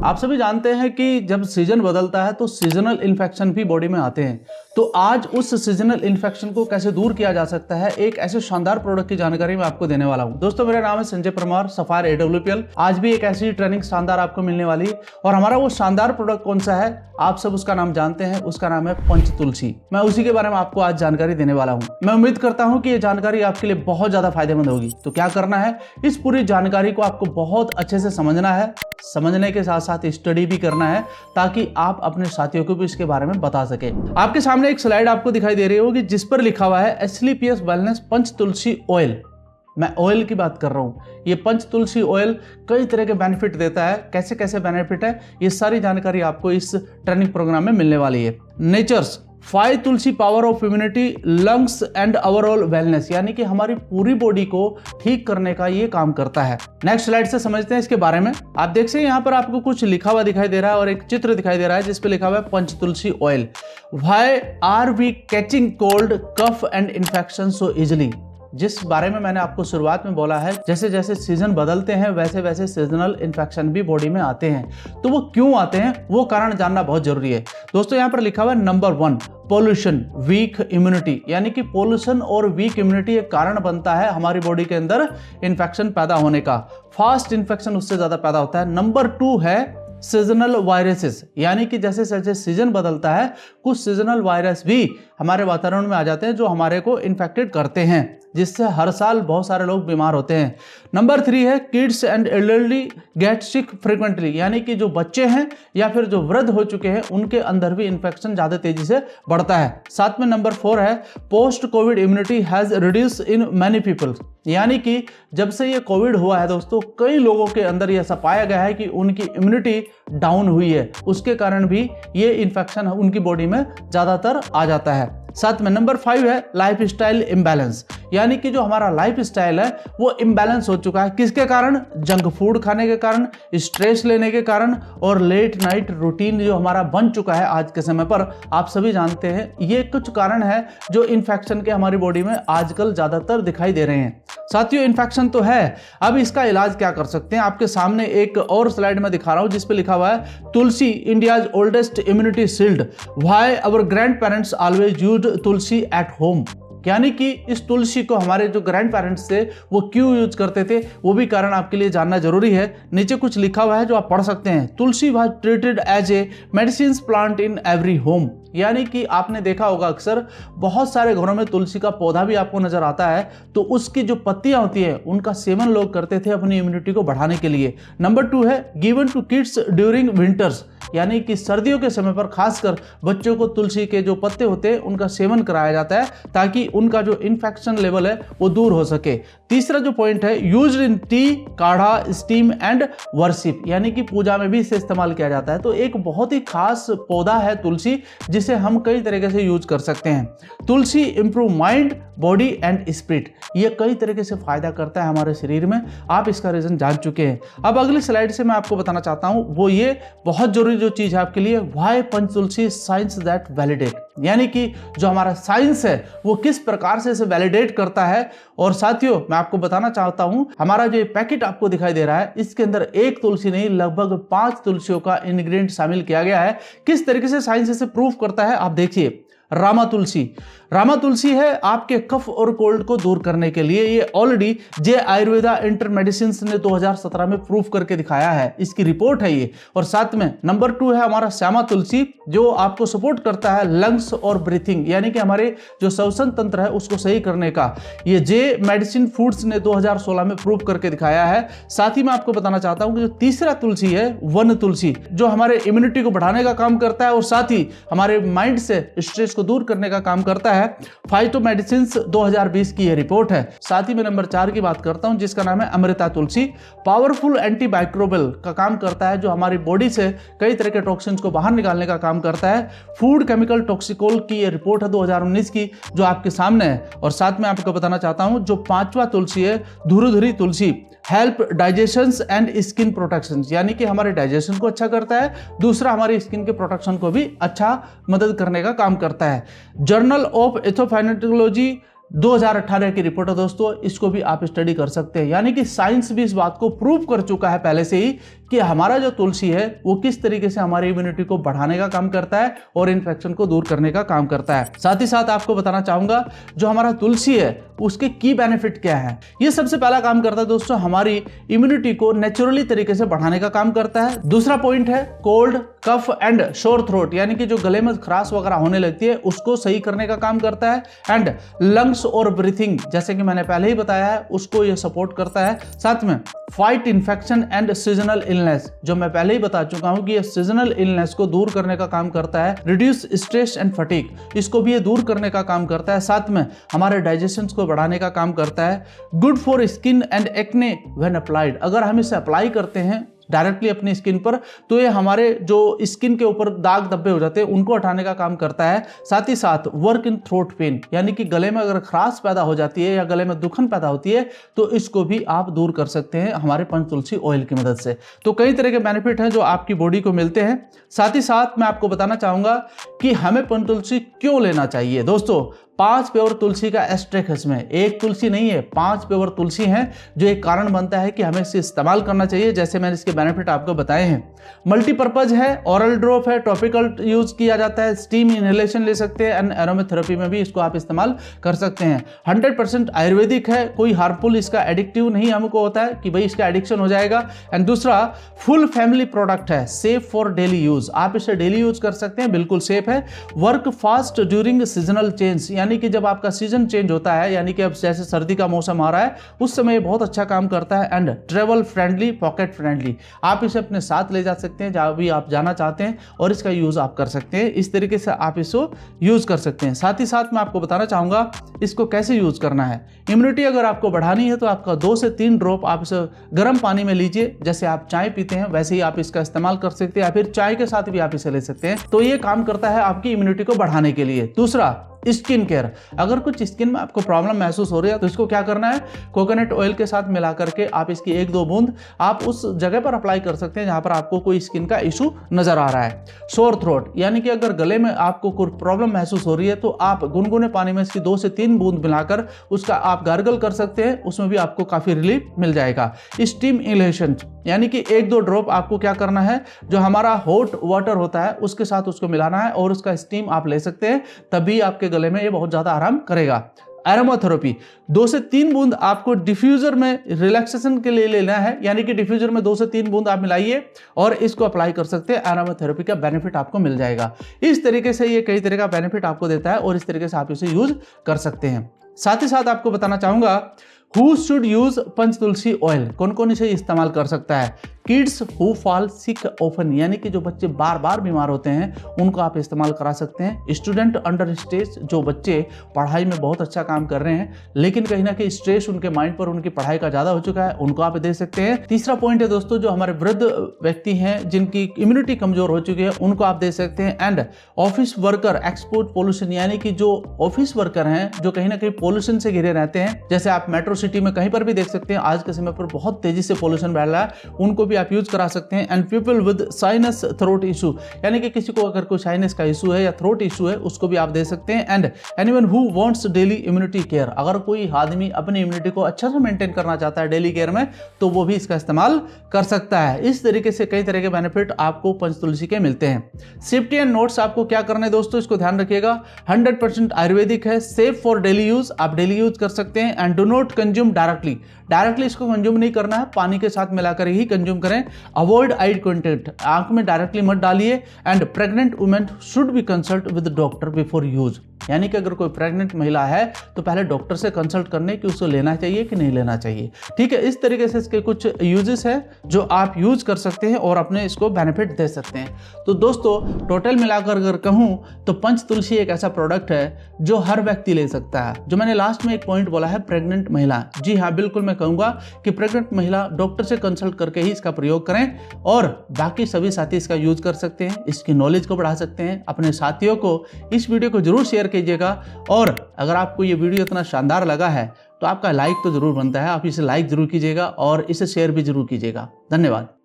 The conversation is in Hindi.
आप सभी जानते हैं कि जब सीजन बदलता है तो सीजनल इन्फेक्शन भी बॉडी में आते हैं। तो आज उस सीजनल इन्फेक्शन को कैसे दूर किया जा सकता है, एक ऐसे शानदार प्रोडक्ट की जानकारी मैं आपको देने वाला हूं। दोस्तों, मेरा नाम है संजय परमार, सफायर AWPL। आज भी एक ऐसी ट्रेनिंग शानदार आपको मिलने वाली है और हमारा वो शानदार प्रोडक्ट कौन सा है, आप सब उसका नाम जानते हैं। उसका नाम है पंचतुलसी। मैं उसी के बारे में आपको आज जानकारी देने वाला हूं। मैं उम्मीद करता हूं कि ये जानकारी आपके लिए बहुत ज्यादा फायदेमंद होगी। तो क्या करना है, इस पूरी जानकारी को आपको बहुत अच्छे से समझना है। समझने के साथ साथ स्टडी भी करना है ताकि आप अपने साथियों को भी इसके बारे में बता सके। आपके सामने एक स्लाइड आपको दिखाई दे रही होगी जिस पर लिखा हुआ है SLPS वेलनेस पंचतुलसी ऑयल। मैं ऑयल की बात कर रहा हूं। ये पंचतुलसी ऑयल कई तरह के बेनिफिट देता है। कैसे कैसे बेनिफिट है, ये सारी जानकारी आपको इस ट्रेनिंग प्रोग्राम में मिलने वाली है। Nature's 5 tulsi power of immunity, lungs and overall wellness, यानी कि हमारी पूरी बॉडी को ठीक करने का ये काम करता है। नेक्स्ट स्लाइड से समझते हैं इसके बारे में। आप देख सकते हैं यहाँ पर आपको कुछ लिखा हुआ दिखाई दे रहा है और एक चित्र दिखाई दे रहा है जिस पे लिखा हुआ है Panchtulsi oil. Why are we catching cold, cough and infection so easily. जिस बारे में मैंने आपको शुरुआत में बोला है, जैसे जैसे सीजन बदलते हैं वैसे वैसे सीजनल इन्फेक्शन भी बॉडी में आते हैं। तो वो क्यों आते हैं, वो कारण जानना बहुत जरूरी है। दोस्तों, यहाँ पर लिखा हुआ है नंबर 1 पोल्यूशन, वीक इम्यूनिटी, यानी कि पोल्यूशन और वीक इम्यूनिटी एक कारण बनता है हमारी बॉडी के अंदर इन्फेक्शन पैदा होने का। फास्ट इन्फेक्शन उससे ज्यादा पैदा होता है। नंबर 2 है सीजनल वायरसेस, यानी कि जैसे जैसे सीजन बदलता है कुछ सीजनल वायरस भी हमारे वातावरण में आ जाते हैं जो हमारे को इन्फेक्टेड करते हैं, जिससे हर साल बहुत सारे लोग बीमार होते हैं। नंबर 3 है kids and elderly get sick frequently, यानी कि जो बच्चे हैं या फिर जो वृद्ध हो चुके हैं उनके अंदर भी इन्फेक्शन ज्यादा तेजी से बढ़ता है। साथ में नंबर 4 है post Covid immunity has reduce in many people, यानी कि जब से ये कोविड हुआ है दोस्तों, कई लोगों के अंदर ऐसा पाया गया है कि उनकी इम्यूनिटी डाउन हुई है। उसके कारण भी ये इन्फेक्शन उनकी बॉडी में ज्यादातर आ जाता है। साथ में नंबर 5 है लाइफ स्टाइल इम्बैलेंस, यानी कि जो हमारा लाइफ स्टाइल है वो इम्बैलेंस हो चुका है। किसके कारण? जंक फूड खाने के कारण, स्ट्रेस लेने के कारण और लेट नाइट रूटीन जो हमारा बन चुका है आज के समय पर। आप सभी जानते हैं ये कुछ कारण है जो इन्फेक्शन के हमारी बॉडी में आजकल ज्यादातर दिखाई दे रहे हैं। साथियों, इन्फेक्शन तो है, अब इसका इलाज क्या कर सकते हैं। आपके सामने एक और स्लाइड में दिखा रहा हूं जिस पे लिखा हुआ है Tulsi India's oldest immunity shield, why our grand parents always used Tulsi at home, यानी कि इस तुलसी को हमारे जो ग्रैंड पेरेंट्स थे वो क्यों यूज करते थे, वो भी कारण आपके लिए जानना जरूरी है। नीचे कुछ लिखा हुआ है जो आप पढ़ सकते हैं। Tulsi was treated as a medicine plant in every home, यानी कि आपने देखा होगा अक्सर बहुत सारे घरों में तुलसी का पौधा भी आपको नजर आता है, तो उसकी जो पत्तियां होती है उनका सेवन लोग करते थे अपनी इम्यूनिटी को बढ़ाने के लिए। नंबर 2 है given to kids during winters, यानी कि सर्दियों के समय पर खासकर बच्चों को तुलसी के जो पत्ते होते हैं उनका सेवन कराया जाता है ताकि उनका जो इन्फेक्शन लेवल है वो दूर हो सके। तीसरा जो पॉइंट है यूज्ड इन टी, काढ़ा, स्टीम एंड वर्शिप, यानी कि पूजा में भी इसे इस्तेमाल किया जाता है। तो एक बहुत ही खास पौधा है तुलसी जिसे हम कई तरीके से यूज कर सकते हैं। Tulsi improve mind, body and spirit, ये कई तरीके से फायदा करता है हमारे शरीर में। आप इसका रीजन जान चुके हैं। अब अगली स्लाइड से मैं आपको बताना चाहता हूं वो ये बहुत जरूरी जो चीज है आपके लिए, व्हाई पंचतुलसी साइंस दैट वैलिडेट, यानी कि जो हमारा साइंस है वो किस प्रकार से इसे वैलिडेट करता है। और साथियों, मैं आपको बताना चाहता हूं हमारा जो पैकेट आपको दिखाई दे रहा है इसके अंदर एक तुलसी नहीं लगभग 5 तुलसियों का इंग्रेडिएंट शामिल किया गया है। किस तरीके से साइंस इसे प्रूव करता है आप देखिए। रामा तुलसी, रामा तुलसी है आपके कफ और कोल्ड को दूर करने के लिए। ये ऑलरेडी जे आयुर्वेदा इंटर मेडिसिन ने 2017 में प्रूफ करके दिखाया है, इसकी रिपोर्ट है ये। और साथ में नंबर 2 है हमारा श्यामा तुलसी, जो आपको सपोर्ट करता है लंग्स और ब्रीथिंग, यानी कि हमारे जो श्वसन तंत्र है उसको सही करने का। ये जे मेडिसिन फूड्स ने 2016 में प्रूफ करके दिखाया है। साथ ही मैं आपको बताना चाहता हूं कि जो तीसरा तुलसी है वन तुलसी, जो हमारे इम्यूनिटी को बढ़ाने का काम करता है और साथ ही हमारे माइंड से स्ट्रेस को दूर करने का काम करता है। फाइटो मेडिसिन्स 2020 की यह रिपोर्ट है। साथ ही मैं नंबर 4 की बात करता हूं जिसका नाम है अमृता तुलसी, पावरफुल एंटीमाइक्रोबियल का काम करता है, जो हमारी बॉडी से कई तरह के टॉक्सिन्स को बाहर निकालने का काम करता है। फूड केमिकल टॉक्सिकोल की यह रिपोर्ट है 2019 की जो आपके सामने है। और साथ में आपको बताना चाहता हूं जो 5वां तुलसी है धुरुधुरी तुलसी, help digestion and skin protection, यानी कि हमारे डाइजेशन को अच्छा करता है, दूसरा हमारी स्किन के प्रोटेक्शन को भी अच्छा मदद करने का काम करता है। जर्नल ऑफ एथोफाइनेटोलॉजी 2018 की रिपोर्ट है दोस्तों, इसको भी आप स्टडी कर सकते हैं। यानी कि साइंस भी इस बात को प्रूव कर चुका है पहले से ही कि हमारा जो तुलसी है वो किस तरीके से हमारी इम्यूनिटी को बढ़ाने का काम करता है और इन्फेक्शन को दूर करने का काम करता है। साथ ही साथ आपको बताना चाहूंगा जो हमारा तुलसी है उसके की बेनिफिट क्या है। ये सबसे पहला काम करता है दोस्तों, हमारी इम्यूनिटी को नेचुरली तरीके से बढ़ाने का काम करता है। दूसरा पॉइंट है कोल्ड, कफ एंड शोर थ्रोट, यानी कि जो गले में खराश वगैरह होने लगती है उसको सही करने का काम करता है। एंड लंग्स और ब्रीथिंग, जैसे कि मैंने पहले ही बताया है, उसको ये सपोर्ट करता है। साथ में fight infection and seasonal illness, जो मैं पहले ही बता चुका हूं कि ये सीजनल इलनेस को दूर करने का काम करता है। रिड्यूस स्ट्रेस एंड फटीग, इसको भी ये दूर करने का काम करता है। साथ में हमारे डाइजेशन को बढ़ाने का काम करता है। Good for skin and acne when applied, अगर हम इसे अप्लाई करते हैं डायरेक्टली अपनी स्किन पर तो ये हमारे जो स्किन के ऊपर दाग धब्बे हो जाते हैं उनको हटाने का काम करता है। साथ ही साथ वर्क इन थ्रोट पेन, यानी कि गले में अगर खराश पैदा हो जाती है या गले में दुखन पैदा होती है तो इसको भी आप दूर कर सकते हैं हमारे पंचतुलसी ऑयल की मदद से। तो कई तरह के बेनिफिट हैं जो आपकी बॉडी को मिलते हैं। साथ ही साथ मैं आपको बताना चाहूंगा कि हमें पंचतुलसी क्यों लेना चाहिए। दोस्तों 5 प्योर तुलसी का एस्ट्रेक है इसमें, एक तुलसी नहीं है, 5 प्योर तुलसी हैं, जो एक कारण बनता है कि हमें इसे इस्तेमाल करना चाहिए। जैसे मैंने इसके बेनिफिट आपको बताए हैं। मल्टीपर्पज है, ऑरल ड्रॉप है, टॉपिकल यूज किया जाता है, स्टीम इनहेलेशन ले सकते हैं एंड एरोमेथेरेपी में भी इसको आप इस्तेमाल कर सकते हैं। 100% आयुर्वेदिक है, कोई हार्मफुल इसका एडिक्टिव नहीं हमको होता है कि भाई इसका एडिक्शन हो जाएगा। एंड दूसरा फुल फैमिली प्रोडक्ट है, सेफ फॉर डेली यूज, आप इसे डेली यूज कर सकते हैं, बिल्कुल सेफ है। Work fast during seasonal change, यानी कि जब आपका सीजन चेंज होता है, यानी कि अब जैसे सर्दी का मौसम आ रहा है उस समय ये बहुत अच्छा काम करता है। And travel friendly, pocket friendly, आप इसे अपने साथ ले जा सकते हैं जहां भी आप जाना चाहते हैं और इसका यूज आप कर सकते हैं। इस तरीके से आप इसको यूज कर सकते हैं। साथ ही साथ मैं आपको बताना चाहूंगा इसको कैसे यूज करना है। इम्यूनिटी अगर आपको बढ़ानी है तो आपका 2 से 3 ड्रॉप आप इसे गर्म पानी में लीजिए, जैसे आप चाय पीते हैं वैसे ही आप इसका इस्तेमाल कर सकते हैं या फिर चाय के साथ भी आप इसे ले सकते हैं। तो ये काम करता है आपकी इम्यूनिटी को बढ़ाने के लिए। दूसरा स्किन केयर, अगर कुछ स्किन में आपको प्रॉब्लम महसूस हो रही है तो इसको क्या करना है, कोकोनट ऑयल के साथ मिला करके आप इसकी 1-2 बूंद आप उस जगह पर अप्लाई कर सकते हैं जहां पर आपको कोई स्किन का इशू नजर आ रहा है। सोर थ्रोट, यानी कि अगर गले में आपको कोई प्रॉब्लम महसूस हो रही है तो आप गुनगुने पानी में इसकी 2 से 3 बूंद मिलाकर उसका आप गार्गल कर सकते हैं, उसमें भी आपको काफी रिलीफ मिल जाएगा। स्टीम इनहेलेशन, यानी कि 1-2 ड्रॉप आपको क्या करना है, जो हमारा हॉट वाटर होता है उसके साथ उसको मिलाना है और उसका स्टीम आप ले सकते हैं, तभी आपके गले में ये बहुत ज्यादा आराम करेगा। एरोमाथेरेपी, 2 से 3 बूंद आपको डिफ्यूजर में रिलैक्सेशन के लिए लेना है, यानी कि डिफ्यूजर में 2 से 3 बूंद आप मिलाइए और इसको अप्लाई कर सकते हैं। एरोमाथेरेपी का बेनिफिट आपको मिल जाएगा। इस तरीके से ये कई तरह का बेनिफिट आपको देता है और इस तरीके से आप इसे यूज कर सकते हैं। साथ ही साथ आपको बताना चाहूंगा हु शुड यूज पंचतुलसी ऑयल, कौन कौन इसे इस्तेमाल कर सकता है। Kids who fall sick often, यानी कि जो बच्चे बार बार बीमार होते हैं उनको आप इस्तेमाल करा सकते हैं। स्टूडेंट अंडर स्ट्रेस, जो बच्चे पढ़ाई में बहुत अच्छा काम कर रहे हैं लेकिन कहीं ना कहीं स्ट्रेस उनके माइंड पर उनकी पढ़ाई का ज्यादा हो चुका है, उनको आप दे सकते हैं। तीसरा पॉइंट है दोस्तों जो हमारे वृद्ध व्यक्ति हैं जिनकी इम्यूनिटी कमजोर हो चुकी है उनको आप दे सकते हैं। And office worker export pollution, यानी कि जो ऑफिस वर्कर हैं जो कहीं ना कहीं पोल्यूशन से घिरे रहते हैं, जैसे आप मेट्रो सिटी में कहीं पर भी देख सकते हैं आज के समय पर बहुत तेजी से पोल्यूशन बढ़ रहा है, उनको भी आप यूज करा सकते हैं। And people with sinus throat issue, यानी कि किसी को अगर कोई साइनस का इशू है या थ्रोट इशू है उसको भी आप दे सकते हैं। And anyone who wants daily immunity care, अगर कोई आदमी अपनी इम्यूनिटी को अच्छा से मेंटेन करना चाहता है डेली केयर में तो वो भी इसका इस्तेमाल कर सकता है। इस तरीके से कई तरह के बेनिफिट आपको पंचतुलसी के मिलते हैं। सेफ्टी एंड नोट्स आपको क्या करना है दोस्तों, इसको ध्यान रखिएगा। 100% आयुर्वेदिक है, सेफ फॉर डेली यूज, आप डेली यूज कर सकते हैं। And do not consume directly इसको कंज्यूम नहीं करना है, पानी के साथ मिलाकर ही कंज्यूम करें। अवॉइड आई कॉन्टेक्ट, आंख में डायरेक्टली मत डालिए। And pregnant women should be consult with doctor before use, यानी कि अगर कोई प्रेग्नेंट महिला है तो पहले डॉक्टर से कंसल्ट करने कि उसको लेना चाहिए कि नहीं लेना चाहिए। ठीक है, इस तरीके से इसके कुछ यूजेस हैं जो आप यूज कर सकते हैं और अपने इसको बेनिफिट दे सकते हैं। तो दोस्तों टोटल मिलाकर अगर कहूं तो पंचतुलसी एक ऐसा प्रोडक्ट है जो हर व्यक्ति ले सकता है। जो मैंने लास्ट में एक पॉइंट बोला है प्रेग्नेंट महिला, जी हाँ बिल्कुल मैं कहूंगा कि प्रेग्नेंट महिला डॉक्टर से कंसल्ट करके ही इसका प्रयोग करें और बाकी सभी साथी इसका यूज कर सकते हैं, इसकी नॉलेज को बढ़ा सकते हैं। अपने साथियों को इस वीडियो को जरूर शेयर कीजिएगा और अगर आपको ये वीडियो इतना शानदार लगा है तो आपका लाइक तो जरूर बनता है, आप इसे लाइक जरूर कीजिएगा और इसे शेयर भी जरूर कीजिएगा। धन्यवाद।